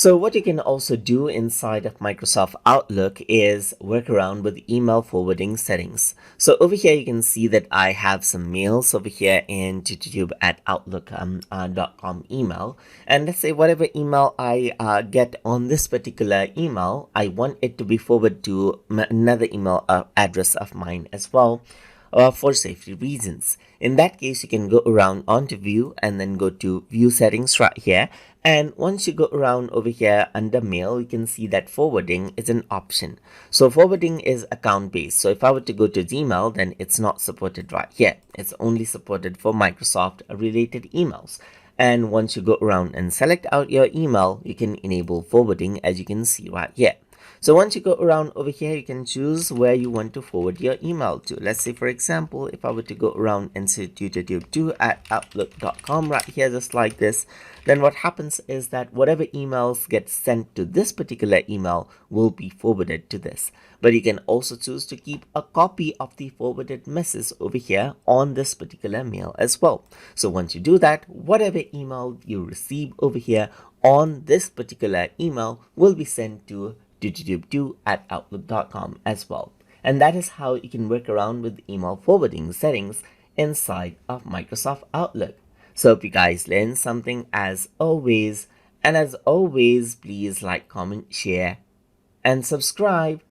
So what you can also do inside of Microsoft Outlook is work around with email forwarding settings. So over here, you can see that I have some mails over here in YouTube at outlook.com email. And let's say whatever email I get on this particular email, I want it to be forwarded to another email address of mine as well. For safety reasons. In that case, you can go around onto view and then go to view settings right here. And once you go around over here under mail, you can see that forwarding is an option. So forwarding is account based. So if I were to go to Gmail, then it's not supported right here. It's only supported for Microsoft related emails. And once you go around and select out your email, you can enable forwarding as you can see right here. So once you go around over here, you can choose where you want to forward your email to. Let's say, for example, if I were to go around and say youtube2 at outlook.com right here, just like this, then what happens is that whatever emails get sent to this particular email will be forwarded to this. But you can also choose to keep a copy of the forwarded message over here on this particular mail as well. So once you do that, whatever email you receive over here on this particular email will be sent to youtube2 at outlook.com as well. And that is how you can work around with email forwarding settings inside of Microsoft Outlook. So hope you guys learned something as always. And as always, please like, comment, share, and subscribe.